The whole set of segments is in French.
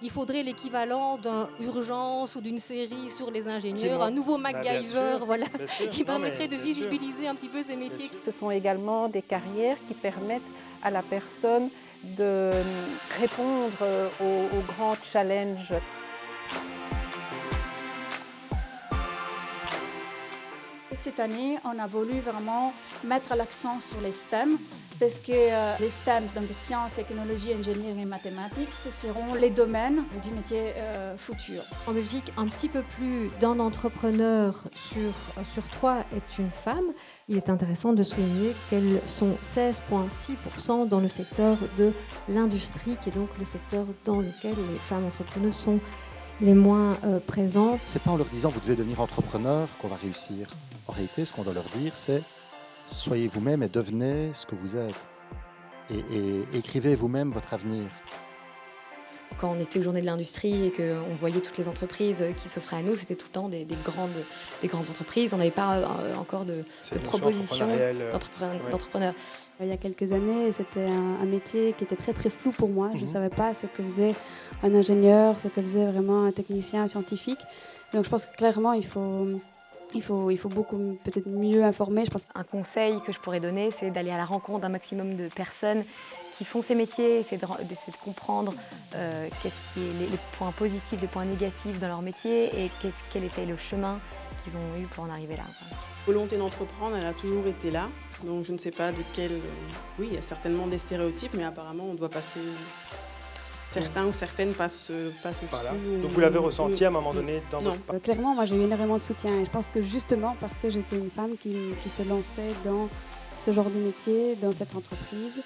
il faudrait l'équivalent d'un Urgence ou d'une série sur les ingénieurs, un nouveau MacGyver, voilà, qui permettrait de visibiliser un petit peu ces métiers. Ce sont également des carrières qui permettent à la personne de répondre aux grands challenges. Cette année, on a voulu vraiment mettre l'accent sur les STEM parce que les STEM, donc sciences, technologies, ingénierie et mathématiques, ce seront les domaines du métier futur. En Belgique, un petit peu plus d'un entrepreneur sur 3 est une femme. Il est intéressant de souligner qu'elles sont 16,6% dans le secteur de l'industrie, qui est donc le secteur dans lequel les femmes entrepreneuses sont les moins présentes. C'est pas en leur disant vous devez devenir entrepreneur qu'on va réussir. En réalité, ce qu'on doit leur dire, c'est soyez vous-même et devenez ce que vous êtes. Et écrivez vous-même votre avenir. Quand on était aux Journées de l'Industrie et qu'on voyait toutes les entreprises qui s'offraient à nous, c'était tout le temps des grandes entreprises. On n'avait pas encore de propositions d'entrepreneurs. Il y a quelques années, c'était un métier qui était très très flou pour moi. Je ne savais pas ce que faisait un ingénieur, ce que faisait vraiment un technicien, un scientifique. Donc je pense que clairement, il faut beaucoup peut-être mieux informer. Un conseil que je pourrais donner, c'est d'aller à la rencontre d'un maximum de personnes qui font ces métiers, d'essayer de comprendre qu'est-ce qui est les points positifs, les points négatifs dans leur métier et quel était le chemin qu'ils ont eu pour en arriver là. La volonté d'entreprendre, elle a toujours été là. Donc je ne sais pas de quel... Oui, il y a certainement des stéréotypes, mais apparemment on doit passer... Certains ou certaines passent au-dessus. Voilà. Donc vous l'avez ressenti à un moment donné dans votre parcours? Clairement, moi j'ai eu énormément de soutien et je pense que justement parce que j'étais une femme qui se lançait dans ce genre de métier, dans cette entreprise.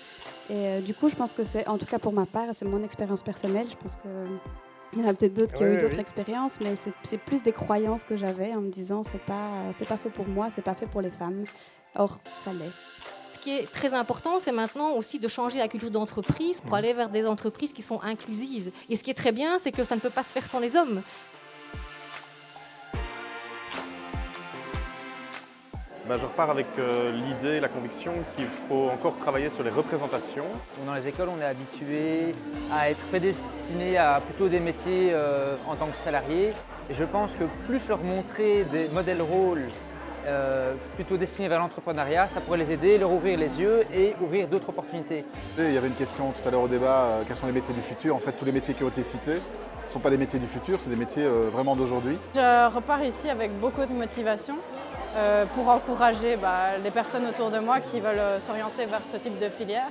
Et du coup, je pense que c'est, en tout cas pour ma part, c'est mon expérience personnelle. Je pense qu'il y en a peut-être d'autres qui ont eu d'autres expériences, mais c'est plus des croyances que j'avais en me disant c'est pas fait pour moi, c'est pas fait pour les femmes. Or, ça l'est. Ce qui est très important, c'est maintenant aussi de changer la culture d'entreprise pour aller vers des entreprises qui sont inclusives. Et ce qui est très bien, c'est que ça ne peut pas se faire sans les hommes. Je repars avec l'idée, la conviction qu'il faut encore travailler sur les représentations. Dans les écoles, on est habitué à être prédestiné à plutôt des métiers en tant que salarié. Et je pense que plus leur montrer des modèles rôles plutôt destinés vers l'entrepreneuriat, ça pourrait les aider, leur ouvrir les yeux et ouvrir d'autres opportunités. Il y avait une question tout à l'heure au débat, quels sont les métiers du futur? En fait, tous les métiers qui ont été cités ne sont pas des métiers du futur, c'est des métiers vraiment d'aujourd'hui. Je repars ici avec beaucoup de motivation pour encourager les personnes autour de moi qui veulent s'orienter vers ce type de filière.